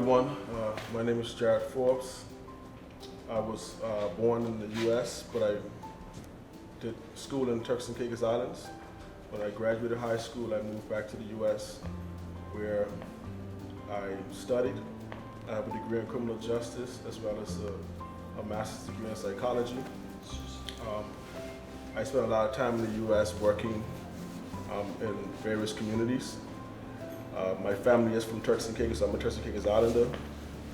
everyone. My name is Jared Forbes. I was born in the U.S., but I did school in Turks and Caicos Islands. When I graduated high school, I moved back to the U.S., where I studied. I have a degree in criminal justice as well as a master's degree in psychology. I spent a lot of time in the U.S. working in various communities. My family is from Turks and Caicos. I'm a Turks and Caicos Islander,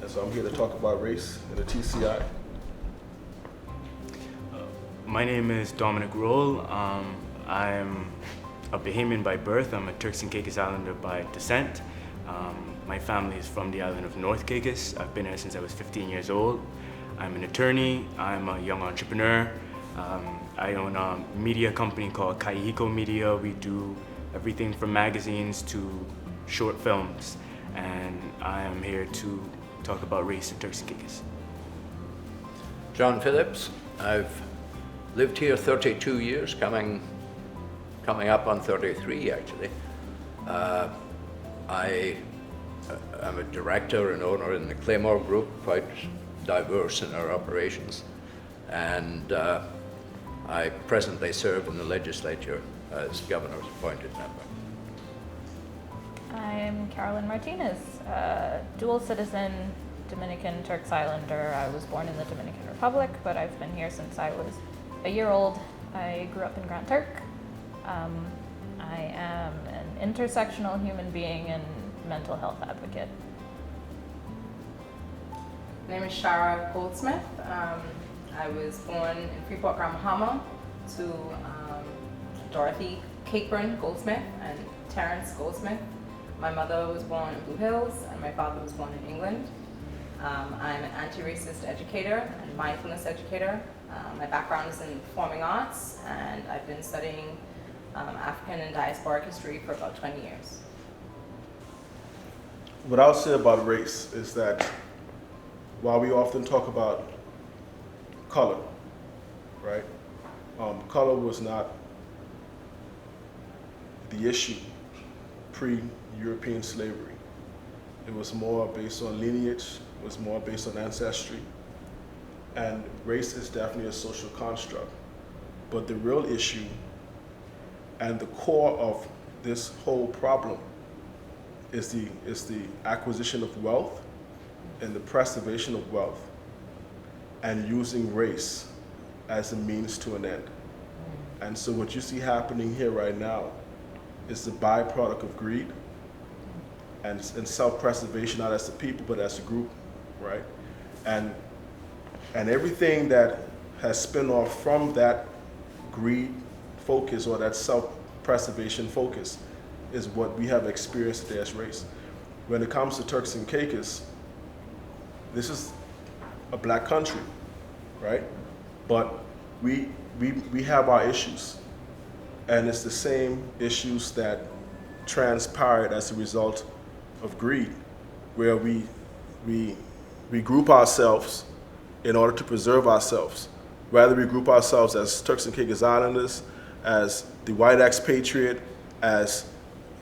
and so I'm here to talk about race in the TCI. My name is Dominic Roll. I'm a Bahamian by birth. I'm a Turks and Caicos Islander by descent. My family is from the island of North Caicos. I've been here since I was 15 years old. I'm an attorney. I'm a young entrepreneur. I own a media company called Kaihiko Media. We do everything from magazines to short films, and I am here to talk about race in Turks and Caicos. John Phillips. I've lived here 32 years, coming up on 33 actually. I am a director and owner in the Claymore Group, quite diverse in our operations, and I presently serve in the legislature as governor's appointed member. I'm Carolyn Martinez, dual citizen Dominican Turks Islander. I was born in the Dominican Republic, but I've been here since I was a year old. I grew up in Grand Turk. I am an intersectional human being and mental health advocate. My name is Shara Goldsmith. I was born in Freeport, Grand Bahama to Dorothy Cakeburn Goldsmith and Terrence Goldsmith. My mother was born in Blue Hills and my father was born in England. I'm an anti-racist educator and mindfulness educator. My background is in performing arts, and I've been studying African and diasporic history for about 20 years. What I'll say about race is that while we often talk about color, right? Color was not the issue pre-European slavery. It was more based on lineage, it was more based on ancestry, and race is definitely a social construct. But the real issue and the core of this whole problem is the acquisition of wealth and the preservation of wealth, and using race as a means to an end. And so what you see happening here right now is the byproduct of greed and self-preservation, not as a people, but as a group, right? And everything that has spun off from that greed focus or that self-preservation focus is what we have experienced today as race. When it comes to Turks and Caicos, this is a black country, right? But we have our issues, and it's the same issues that transpired as a result of greed, where we group ourselves in order to preserve ourselves. Rather, we group ourselves as Turks and Caicos Islanders, as the white expatriate, as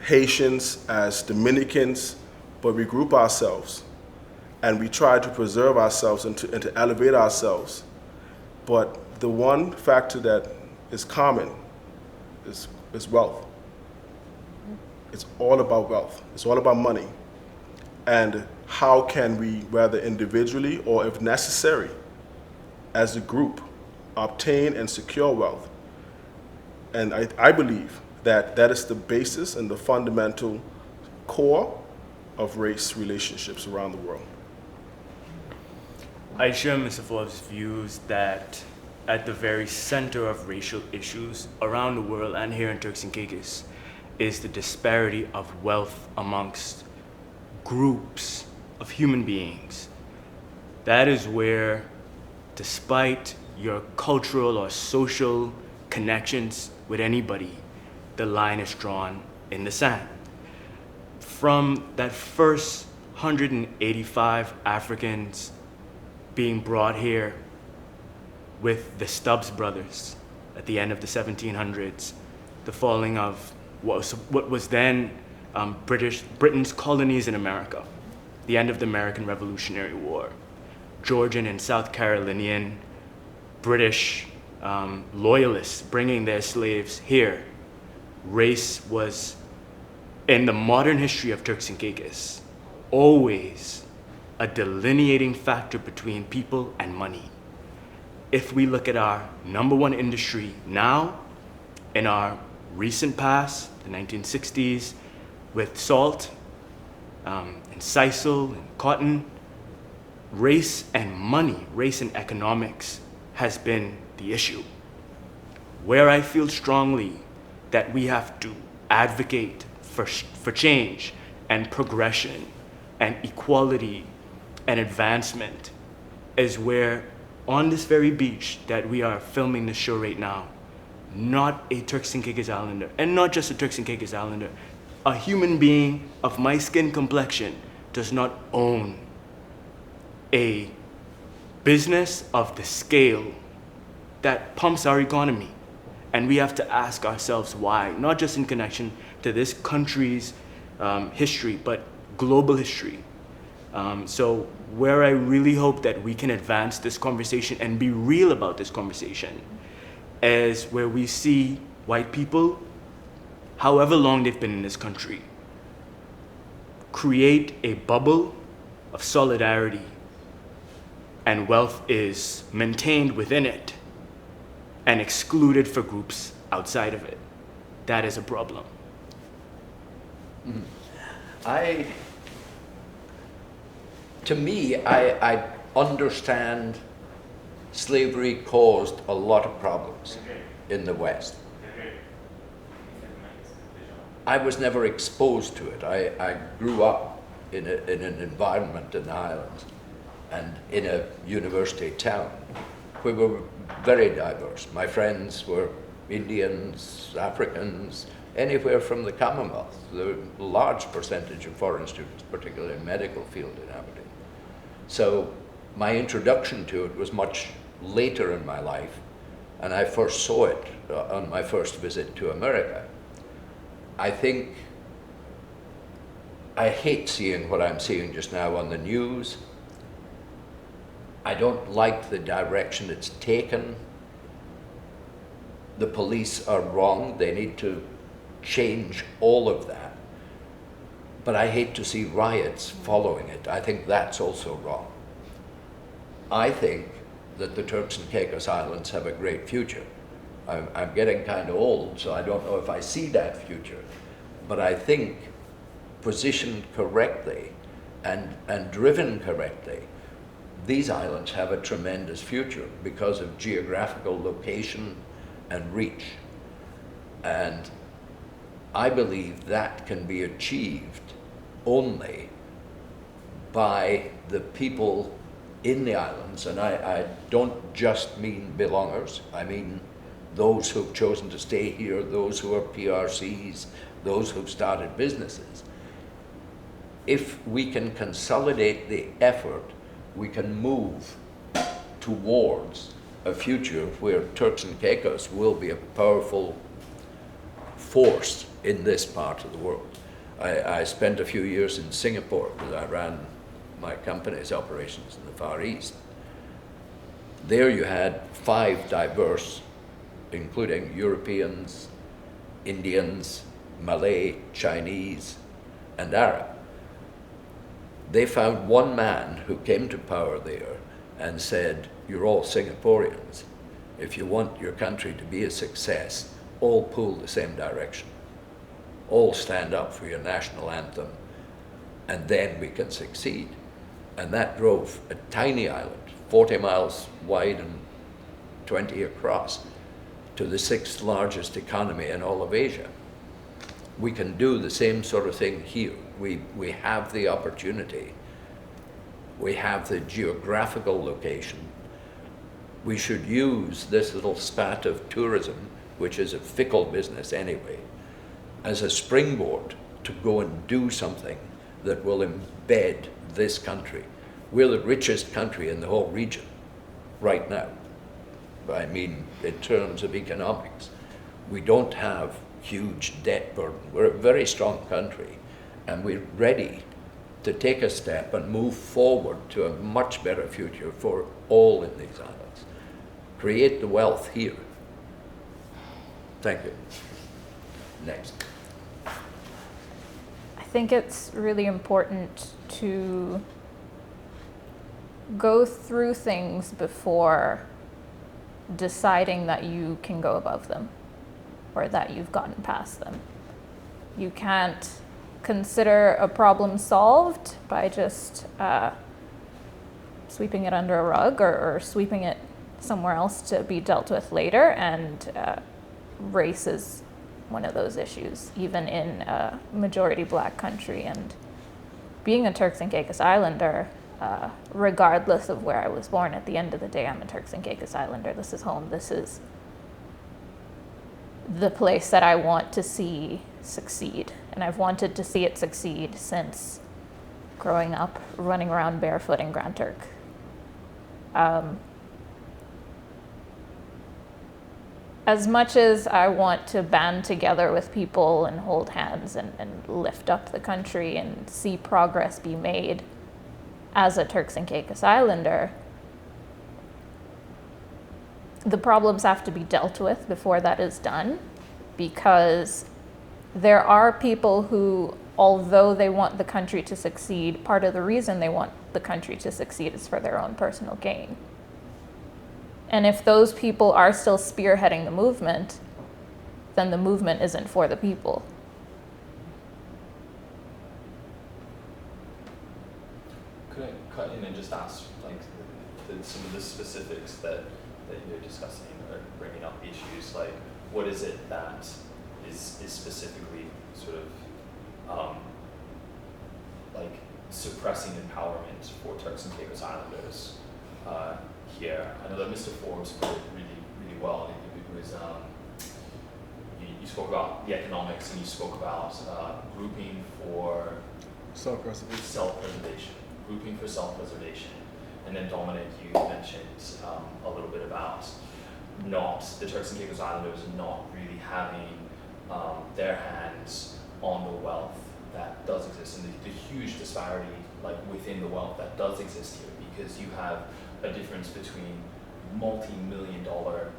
Haitians, as Dominicans, but we group ourselves and we try to preserve ourselves and to elevate ourselves. But the one factor that is common is wealth. It's all about wealth. It's all about money. And how can we, whether individually or if necessary, as a group, obtain and secure wealth? And I believe that is the basis and the fundamental core of race relationships around the world. I share Mr. Forbes' views that at the very center of racial issues around the world and here in Turks and Caicos is the disparity of wealth amongst groups of human beings. That is where, despite your cultural or social connections with anybody, the line is drawn in the sand. From that first 185 Africans being brought here with the Stubbs brothers at the end of the 1700s, the falling of what was then Britain's colonies in America, the end of the American Revolutionary War. Georgian and South Carolinian British loyalists bringing their slaves here. Race was, in the modern history of Turks and Caicos, always a delineating factor between people and money. If we look at our number one industry now, in our recent past, the 1960s, with salt, and sisal, and cotton, race and money, race and economics has been the issue. Where I feel strongly that we have to advocate for change and progression and equality and advancement is where, on this very beach that we are filming this show right now, not a Turks and Caicos Islander, and not just a Turks and Caicos Islander, a human being of my skin complexion does not own a business of the scale that pumps our economy. And we have to ask ourselves why, not just in connection to this country's history, but global history. So where I really hope that we can advance this conversation and be real about this conversation is where we see white people, however long they've been in this country, create a bubble of solidarity, and wealth is maintained within it and excluded for groups outside of it. That is a problem. To me, I understand slavery caused a lot of problems in the West. I was never exposed to it. I grew up in an environment in the islands and in a university town. We were very diverse. My friends were Indians, Africans, anywhere from the Commonwealth. There were a large percentage of foreign students, particularly in the medical field in Aberdeen. So my introduction to it was much later in my life, and I first saw it on my first visit to America. I think I hate seeing what I'm seeing just now on the news. I don't like the direction it's taken. The police are wrong. They need to change all of that. But I hate to see riots following it. I think that's also wrong. I think that the Turks and Caicos Islands have a great future. I'm getting kind of old, so I don't know if I see that future. But I think positioned correctly and driven correctly, these islands have a tremendous future because of geographical location and reach. And I believe that can be achieved only by the people in the islands, and I don't just mean belongers, I mean those who've chosen to stay here, those who are PRCs, those who've started businesses. If we can consolidate the effort, we can move towards a future where Turks and Caicos will be a powerful force in this part of the world. I spent a few years in Singapore because I ran my company's operations in the Far East. There you had 5 diverse, including Europeans, Indians, Malay, Chinese, and Arab. They found one man who came to power there and said, "You're all Singaporeans. If you want your country to be a success, all pull the same direction. All stand up for your national anthem, and then we can succeed." And that drove a tiny island, 40 miles wide and 20 across, to the 6th largest economy in all of Asia. We can do the same sort of thing here. We have the opportunity. We have the geographical location. We should use this little spat of tourism, which is a fickle business anyway, as a springboard to go and do something that will embed this country. We're the richest country in the whole region right now. I mean, in terms of economics. We don't have huge debt burden. We're a very strong country, and we're ready to take a step and move forward to a much better future for all in these islands. Create the wealth here. Thank you. Next. I think it's really important to go through things before deciding that you can go above them or that you've gotten past them. You can't consider a problem solved by just sweeping it under a rug or sweeping it somewhere else to be dealt with later, and race is one of those issues, even in a majority black country. And being a Turks and Caicos Islander, regardless of where I was born, at the end of the day, I'm a Turks and Caicos Islander. This is home. This is the place that I want to see succeed. And I've wanted to see it succeed since growing up, running around barefoot in Grand Turk. As much as I want to band together with people and hold hands and lift up the country and see progress be made as a Turks and Caicos Islander, the problems have to be dealt with before that is done, because there are people who, although they want the country to succeed, part of the reason they want the country to succeed is for their own personal gain. And if those people are still spearheading the movement, then the movement isn't for the people. Could I cut in and just ask, like, some of the specifics that you're discussing or bringing up issues? Like, what is it that is specifically sort of like suppressing empowerment for Turks and Caicos Islanders here? I know that Mr. Forbes put it really well. It was you spoke about the economics, and you spoke about grouping for self-preservation, grouping for self-preservation. And then Dominic, you mentioned a little bit about the Turks and Caicos Islanders not really having their hands on the wealth that does exist, and the huge disparity like within the wealth that does exist here, because you have a difference between multi-million-dollar,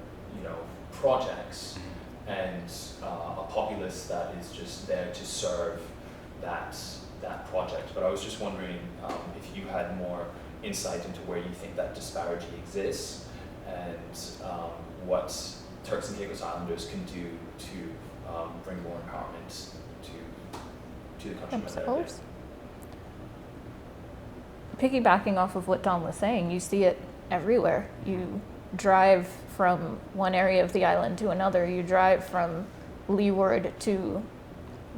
projects and a populace that is just there to serve that project. But I was just wondering if you had more insight into where you think that disparity exists, and what Turks and Caicos Islanders can do to bring more empowerment to the country. I suppose. Piggybacking off of what Dom was saying, you see it everywhere. You drive from one area of the island to another. You drive from Leeward to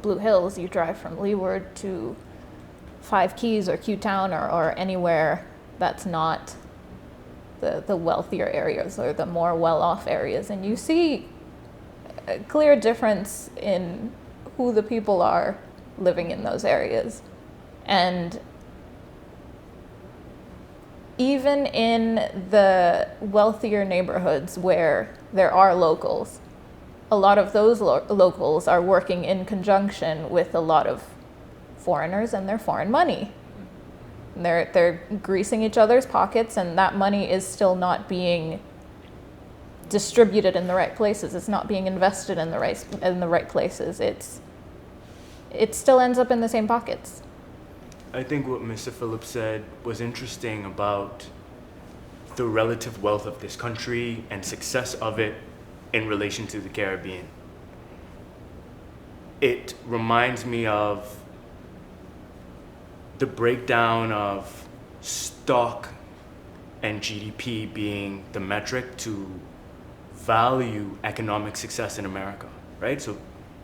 Blue Hills. You drive from Leeward to Five Keys or Q-Town or anywhere that's not the wealthier areas or the more well-off areas. And you see a clear difference in who the people are living in those areas. And even in the wealthier neighborhoods where there are locals, a lot of those locals are working in conjunction with a lot of foreigners and their foreign money. And they're greasing each other's pockets, and that money is still not being distributed in the right places. It's not being invested in the right places. It still ends up in the same pockets. I think what Mr. Phillips said was interesting about the relative wealth of this country and success of it in relation to the Caribbean. It reminds me of the breakdown of stock and GDP being the metric to value economic success in America, right? So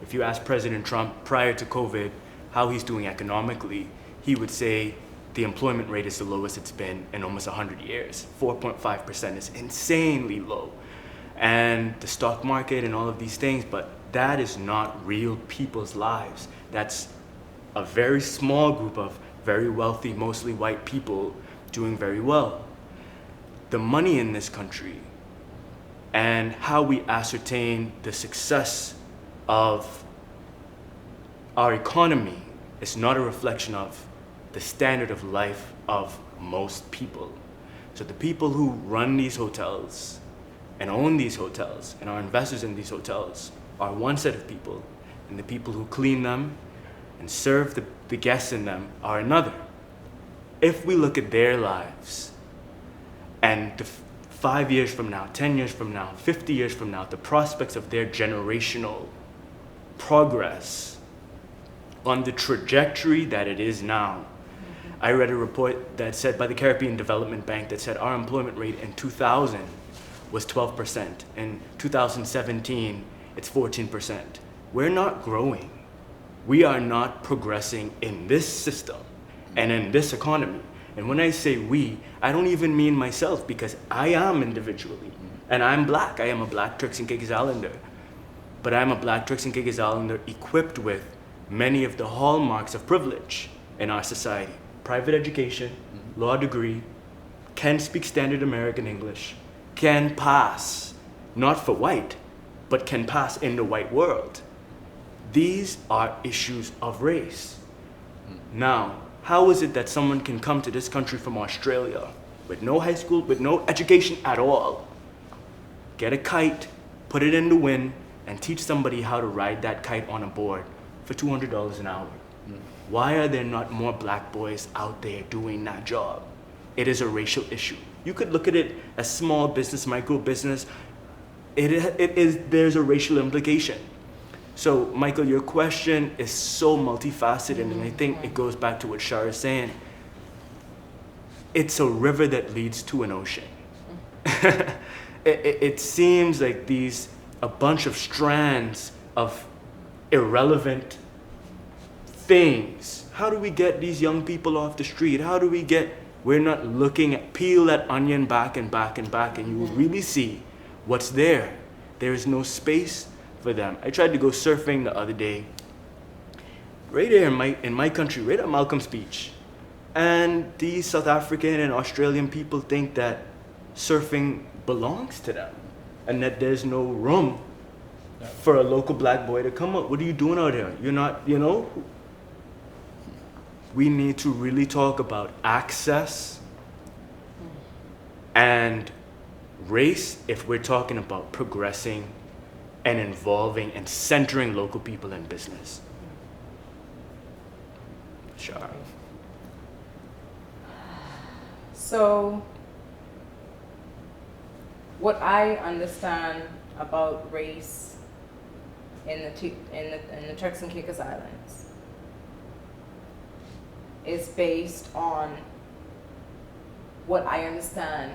if you ask President Trump prior to COVID how he's doing economically, he would say the employment rate is the lowest it's been in almost 100 years. 4.5% is insanely low. And the stock market and all of these things, but that is not real people's lives. That's a very small group of very wealthy, mostly white people doing very well. The money in this country and how we ascertain the success of our economy is not a reflection of the standard of life of most people. So the people who run these hotels and own these hotels and are investors in these hotels are one set of people, and the people who clean them and serve the guests in them are another. If we look at their lives and 5 years from now, 10 years from now, 50 years from now, the prospects of their generational progress on the trajectory that it is now. I read a report that said by the Caribbean Development Bank that said our employment rate in 2000 was 12%. In 2017, it's 14%. We're not growing. We are not progressing in this system and in this economy. And when I say we, I don't even mean myself, because I am individually. And I'm black. I am a black Turks and Caicos Islander. But I'm a black Turks and Caicos Islander equipped with many of the hallmarks of privilege in our society. Private education, law degree, can speak standard American English, can pass, not for white, but can pass in the white world. These are issues of race. Now, how is it that someone can come to this country from Australia with no high school, with no education at all, get a kite, put it in the wind, and teach somebody how to ride that kite on a board for $200 an hour? Why are there not more black boys out there doing that job? It is a racial issue. You could look at it as small business, micro business. There's a racial implication. So, Michael, your question is so multifaceted, and I think it goes back to what Shara is saying. It's a river that leads to an ocean. It seems like a bunch of strands of irrelevant things. How do we get these young people off the street? We're not looking at, peel that onion back and back and back, and you will really see what's there. There is no space for them. I tried to go surfing the other day, right here in my country, right at Malcolm's Beach. And these South African and Australian people think that surfing belongs to them and that there's no room for a local black boy to come up. What are you doing out here? You're not, We need to really talk about access and race if we're talking about progressing and involving and centering local people in business. Sure. So, what I understand about race in the Turks and Caicos Islands is based on what I understand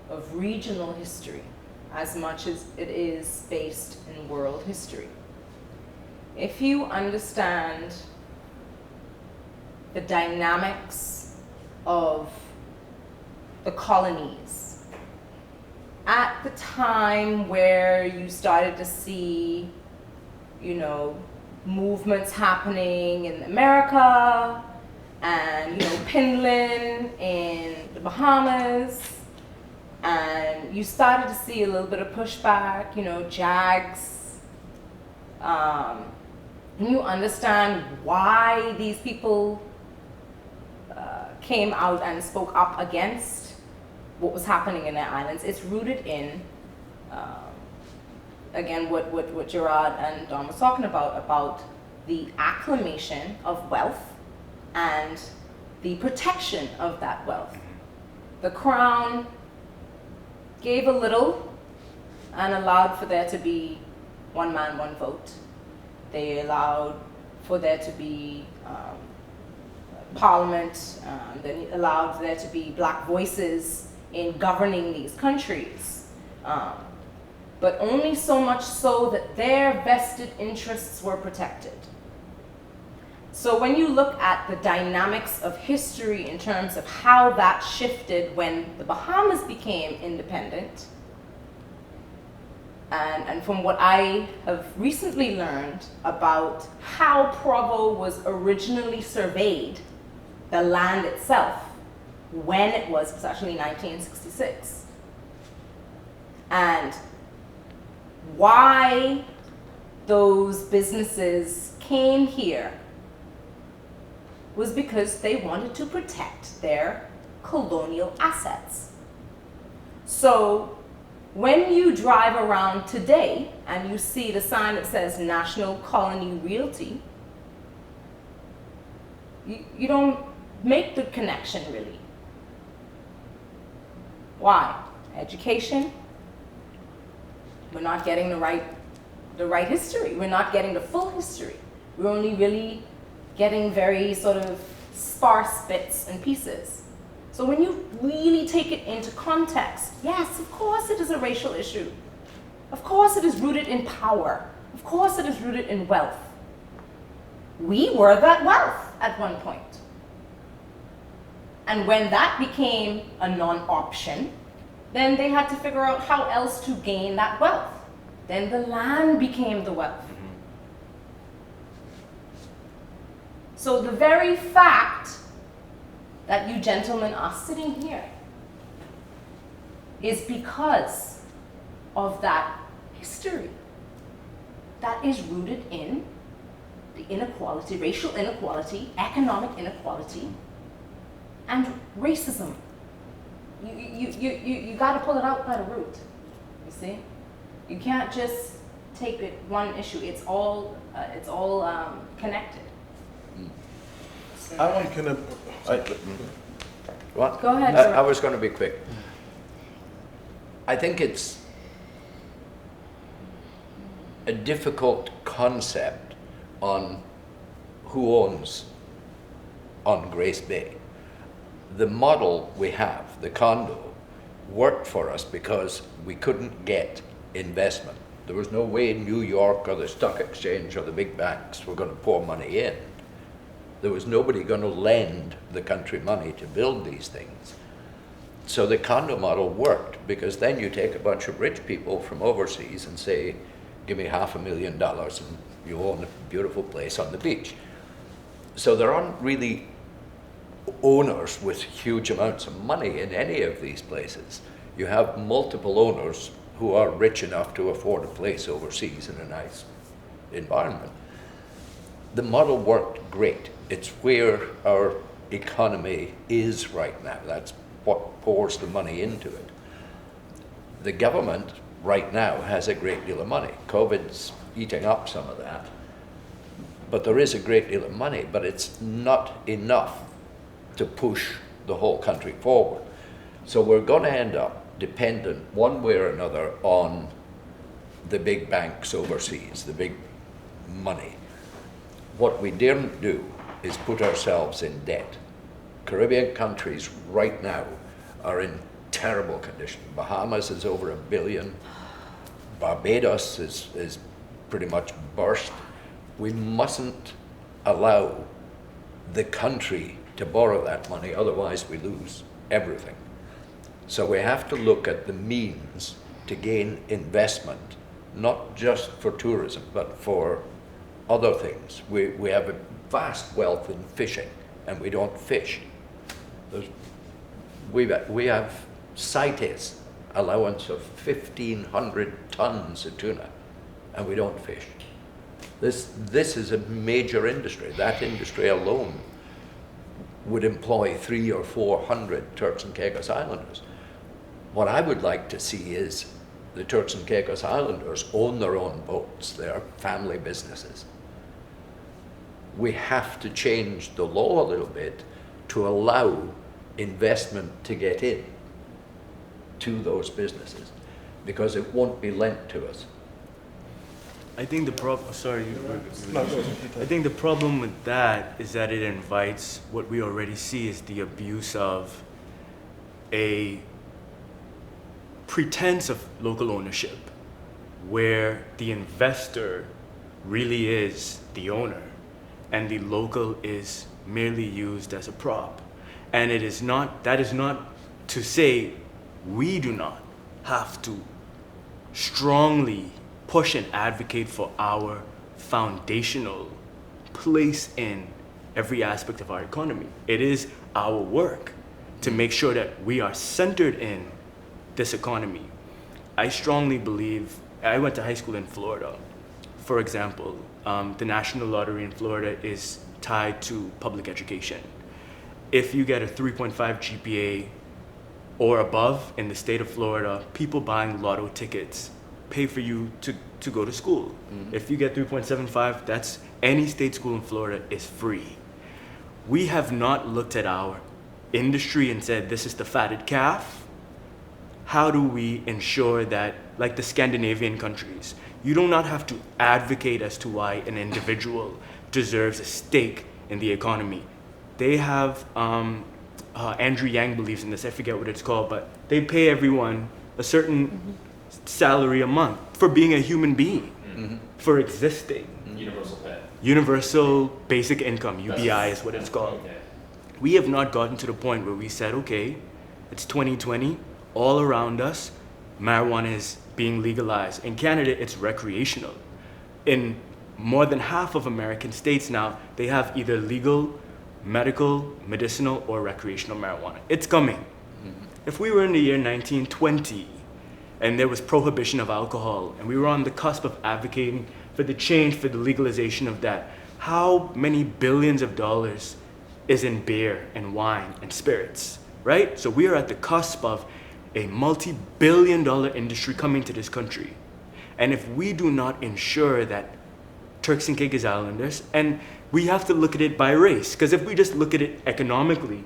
of regional history as much as it is based in world history. If you understand the dynamics of the colonies at the time where you started to see, movements happening in America, and Pinland in the Bahamas, and you started to see a little bit of pushback, JAGs, and you understand why these people came out and spoke up against what was happening in their islands. It's rooted in, again, what Gerard and Don was talking about the acclamation of wealth and the protection of that wealth. The Crown gave a little and allowed for there to be one man, one vote. They allowed for there to be parliament. They allowed there to be black voices in governing these countries. But only so much so that their vested interests were protected. So when you look at the dynamics of history in terms of how that shifted when the Bahamas became independent, and from what I have recently learned about how Provo was originally surveyed, the land itself, when it was actually 1966, and why those businesses came here was because they wanted to protect their colonial assets. So when you drive around today and you see the sign that says National Colony Realty, you don't make the connection really. Why? Education. We're not getting the right history. We're not getting the full history. We're only really getting very sort of sparse bits and pieces. So when you really take it into context, yes, of course it is a racial issue. Of course it is rooted in power. Of course it is rooted in wealth. We were that wealth at one point. And when that became a non-option, then they had to figure out how else to gain that wealth. Then the land became the wealth. So the very fact that you gentlemen are sitting here is because of that history that is rooted in the inequality, racial inequality, economic inequality, and racism. You got to pull it out by the root. You see, you can't just take it one issue. It's all connected. I want kind of. What? Go ahead, I George. was going to be quick. I think it's a difficult concept on who owns on Grace Bay. The model we have, the condo, worked for us because we couldn't get investment. There was no way New York or the stock exchange or the big banks were going to pour money in. There was nobody going to lend the country money to build these things. So the condo model worked because then you take a bunch of rich people from overseas and say, give me $500,000 and you own a beautiful place on the beach. So there aren't really owners with huge amounts of money in any of these places. You have multiple owners who are rich enough to afford a place overseas in a nice environment. The model worked great. It's where our economy is right now. That's what pours the money into it. The government right now has a great deal of money. COVID's eating up some of that. But there is a great deal of money, but it's not enough to push the whole country forward. So we're going to end up dependent one way or another on the big banks overseas, the big money. What we daren't do is put ourselves in debt. Caribbean countries right now are in terrible condition. Bahamas is over $1 billion. Barbados is pretty much burst. We mustn't allow the country to borrow that money, otherwise we lose everything. So we have to look at the means to gain investment, not just for tourism, but for other things. We have a vast wealth in fishing, and we don't fish. We have CITES allowance of 1,500 tons of tuna, and we don't fish. This is a major industry. That industry alone would employ 300 or 400 Turks and Caicos Islanders. What I would like to see is the Turks and Caicos Islanders own their own boats. They are family businesses. We have to change the law a little bit to allow investment to get in to those businesses, because it won't be lent to us. I think the problem, sorry, No, go ahead. I think the problem with that is that it invites what we already see is the abuse of a pretense of local ownership, where the investor really is the owner and the local is merely used as a prop. And that is not to say we do not have to strongly push and advocate for our foundational place in every aspect of our economy. It is our work to make sure that we are centered in this economy. I strongly believe, I went to high school in Florida. For example, the national lottery in Florida is tied to public education. If you get a 3.5 GPA or above in the state of Florida, people buying lotto tickets pay for you to go to school. If you get 3.75, that's any state school in Florida is free. We have not looked at our industry and said, this is the fatted calf. How do we ensure that, like the Scandinavian countries, you do not have to advocate as to why an individual deserves a stake in the economy. They have, Andrew Yang believes in this, I forget what it's called, but they pay everyone a certain salary a month for being a human being, for existing. Universal pay. Universal basic income, UBI is what it's called. Okay. We have not gotten to the point where we said, okay, it's 2020, all around us, marijuana is being legalized. In Canada, it's recreational. In more than half of American states now, they have either legal, medical, medicinal, or recreational marijuana. It's coming. If we were in the year 1920 and there was prohibition of alcohol and we were on the cusp of advocating for the change, for the legalization of that, how many billions of dollars is in beer and wine and spirits, right? So we are at the cusp of a multi-billion-dollar industry coming to this country. And if we do not ensure that Turks and Caicos Islanders, and we have to look at it by race, because if we just look at it economically,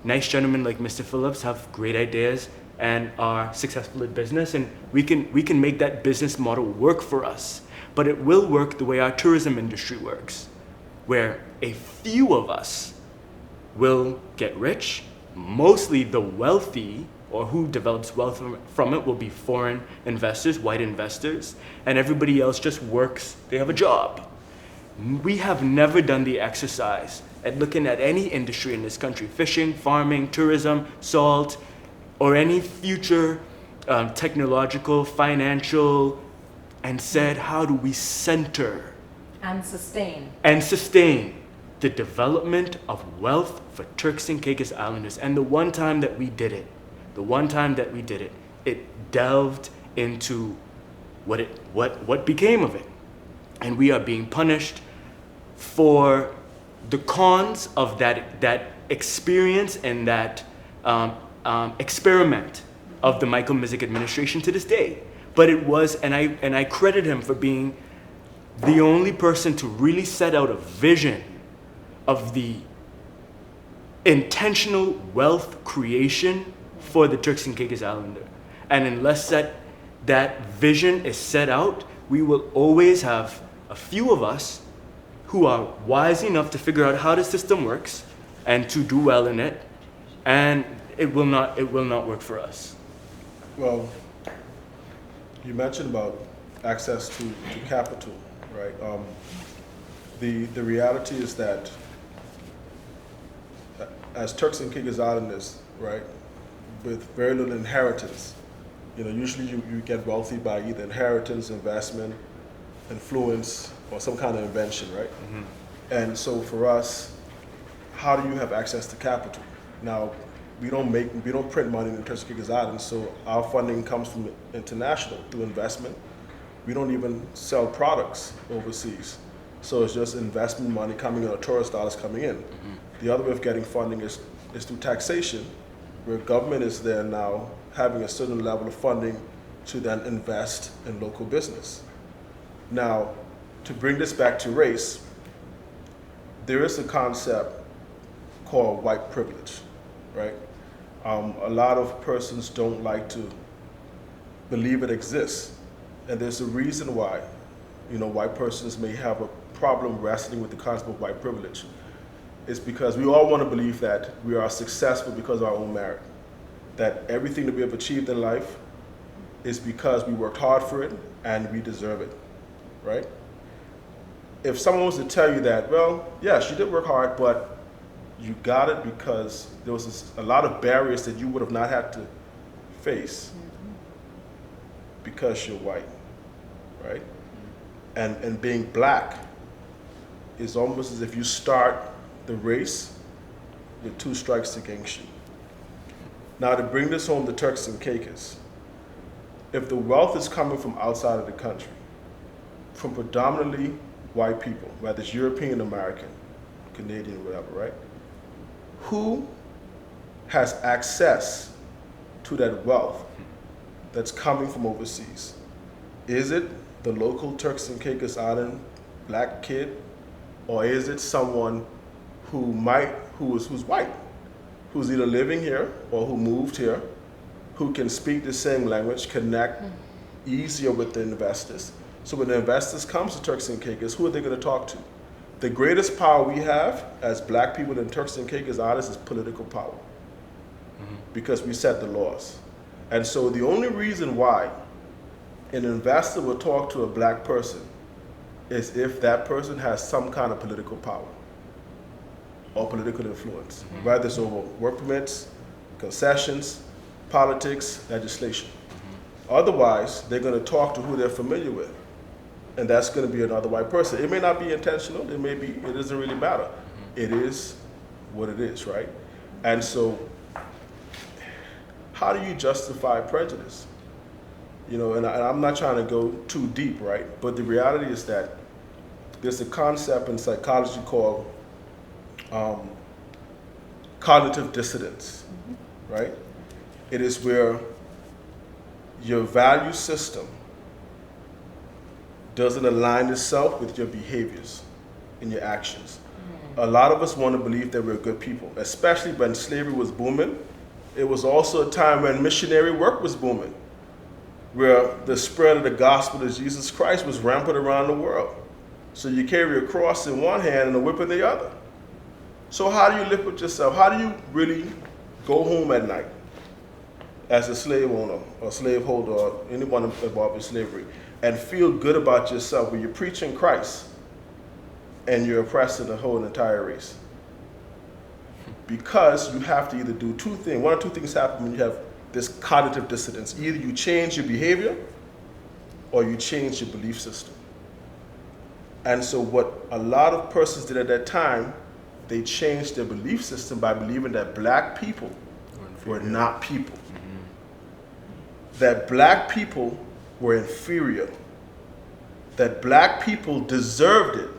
nice gentlemen like Mr. Phillips have great ideas and are successful at business, and we can make that business model work for us. But it will work the way our tourism industry works, where a few of us will get rich, mostly the wealthy, or who develops wealth from it will be foreign investors, white investors, and everybody else just works, they have a job. We have never done the exercise at looking at any industry in this country, fishing, farming, tourism, salt, or any future technological, financial, and said, how do we center And sustain. the development of wealth for Turks and Caicos Islanders? And the one time that we did it, it delved into what became of it. And we are being punished for the cons of that experience and that experiment of the Michael Mizik administration to this day. But it was, and I credit him for being the only person to really set out a vision of the intentional wealth creation for the Turks and Caicos Islander. And unless that vision is set out, we will always have a few of us who are wise enough to figure out how the system works and to do well in it, and it will not work for us. Well, you mentioned about access to capital, right? The reality is that as Turks and Caicos Islanders, right, with very little inheritance, usually you get wealthy by either inheritance, investment, influence, or some kind of invention, right? And so for us, how do you have access to capital? Now, we don't print money in Turks and Caicos Islands, so our funding comes from international through investment. We don't even sell products overseas, so it's just investment money coming in, or tourist dollars coming in. The other way of getting funding is through taxation, where government is there now having a certain level of funding to then invest in local business. Now, to bring this back to race, there is a concept called white privilege, right? A lot of persons don't like to believe it exists, and there's a reason why. White persons may have a problem wrestling with the concept of white privilege. It's because we all want to believe that we are successful because of our own merit, that everything that we have achieved in life is because we worked hard for it and we deserve it, right? If someone was to tell you that, well, yes, you did work hard, but you got it because there was a lot of barriers that you would have not had to face because you're white, right? And being black is almost as if you start the race with 2 strikes against you. Now, to bring this home to Turks and Caicos, if the wealth is coming from outside of the country, from predominantly white people, whether it's European, American, Canadian, whatever, right? Who has access to that wealth that's coming from overseas? Is it the local Turks and Caicos Island black kid, or is it someone who's white, who's either living here or who moved here, who can speak the same language, connect easier with the investors? So when the investors come to Turks and Caicos, who are they going to talk to? The greatest power we have as black people in Turks and Caicos Islands is political power, because we set the laws. And so the only reason why an investor will talk to a black person is if that person has some kind of political power or political influence, whether it's over work permits, concessions, politics, legislation. Otherwise, they're going to talk to who they're familiar with, and that's going to be another white person. It may not be intentional, it doesn't really matter. It is what it is, right? And so, how do you justify prejudice? You know, and I'm not trying to go too deep, right? But the reality is that there's a concept in psychology called cognitive dissonance, right? It is where your value system doesn't align itself with your behaviors and your actions. A lot of us want to believe that we're good people, especially when slavery was booming. It was also a time when missionary work was booming, where the spread of the gospel of Jesus Christ was rampant around the world. So you carry a cross in one hand and a whip in the other. So how do you live with yourself? How do you really go home at night as a slave owner or slave holder or anyone involved in slavery and feel good about yourself when you're preaching Christ and you're oppressing the whole entire race? Because you have to either do two things. One or two things happen when you have this cognitive dissonance. Either you change your behavior or you change your belief system. And so what a lot of persons did at that time, they changed their belief system by believing that black people were not people. That black people were inferior. That black people deserved it.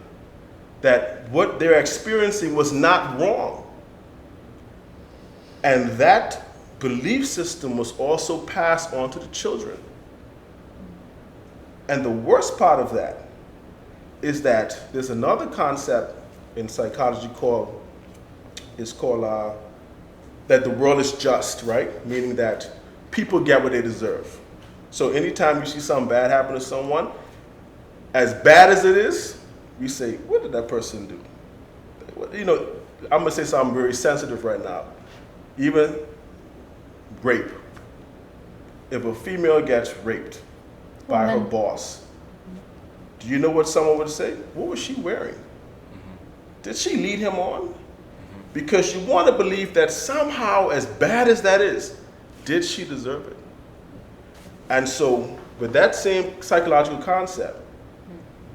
That what they're experiencing was not wrong. And that belief system was also passed on to the children. And the worst part of that is that there's another concept in psychology called that the world is just, right? Meaning that people get what they deserve. So anytime you see something bad happen to someone, as bad as it is, we say, what did that person do? You know, I'm gonna say something very sensitive right now. Even rape. If a female gets raped by her boss, do you know what someone would say? What was she wearing? Did she lead him on? Because you want to believe that somehow, as bad as that is, did she deserve it? And so, with that same psychological concept,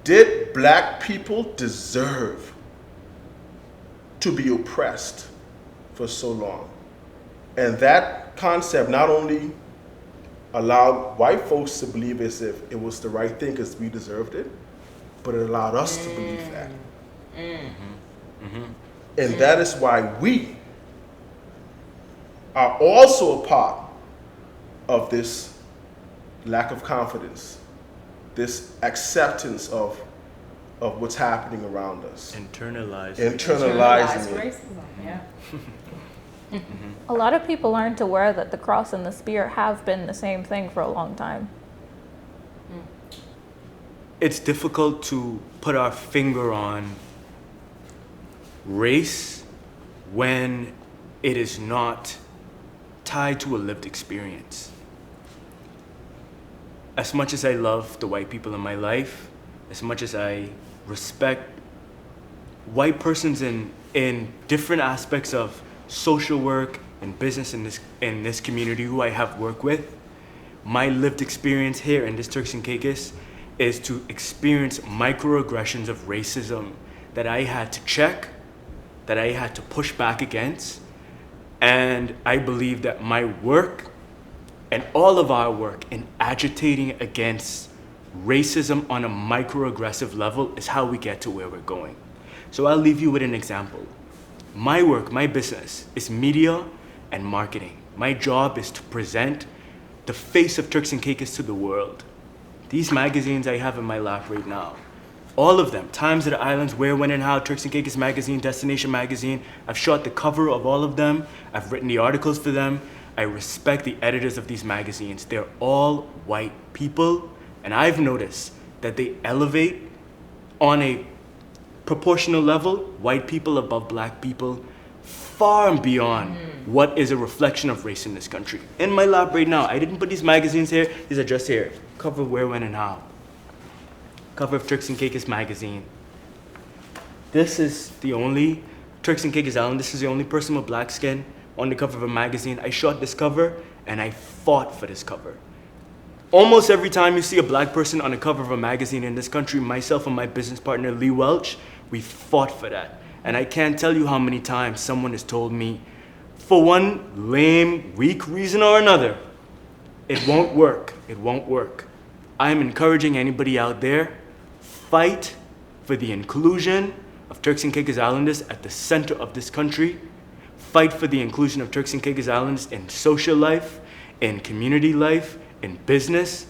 did black people deserve to be oppressed for so long? And that concept not only allowed white folks to believe as if it was the right thing because we deserved it, but it allowed us to believe that. And that is why we are also a part of this lack of confidence, this acceptance of what's happening around us. Internalizing it. racism, yeah. A lot of people aren't aware that the cross and the spear have been the same thing for a long time. It's difficult to put our finger on race when it is not tied to a lived experience. As much as I love the white people in my life, as much as I respect white persons in different aspects of social work and business in this community who I have worked with, my lived experience here in this Turks and Caicos is to experience microaggressions of racism that I had to check, that I had to push back against. And I believe that my work and all of our work in agitating against racism on a microaggressive level is how we get to where we're going. So I'll leave you with an example. My work, my business is media and marketing. My job is to present the face of Turks and Caicos to the world. These magazines I have in my lap right now, all of them, Times of the Islands, Where, When, and How, Turks and Caicos Magazine, Destination Magazine. I've shot the cover of all of them. I've written the articles for them. I respect the editors of these magazines. They're all white people, and I've noticed that they elevate on a proportional level white people above black people far and beyond what is a reflection of race in this country. In my lap right now, I didn't put these magazines here, these are just here. Cover of Where, When, and How. Cover of Turks and Caicos Magazine. This is the only Turks and Caicos Island, this is the only person with black skin on the cover of a magazine. I shot this cover and I fought for this cover. Almost every time you see a black person on the cover of a magazine in this country, myself and my business partner Lee Welch, we fought for that. And I can't tell you how many times someone has told me, for one lame, weak reason or another, it won't work, it won't work. I'm encouraging anybody out there, fight for the inclusion of Turks and Caicos Islanders at the center of this country. Fight for the inclusion of Turks and Caicos Islanders in social life, in community life, in business,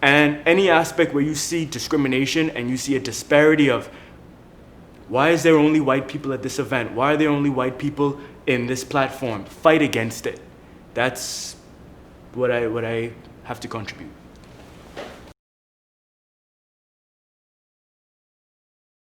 and any aspect where you see discrimination and you see a disparity of why is there only white people at this event? Why are there only white people in this platform? Fight against it. That's what I have to contribute.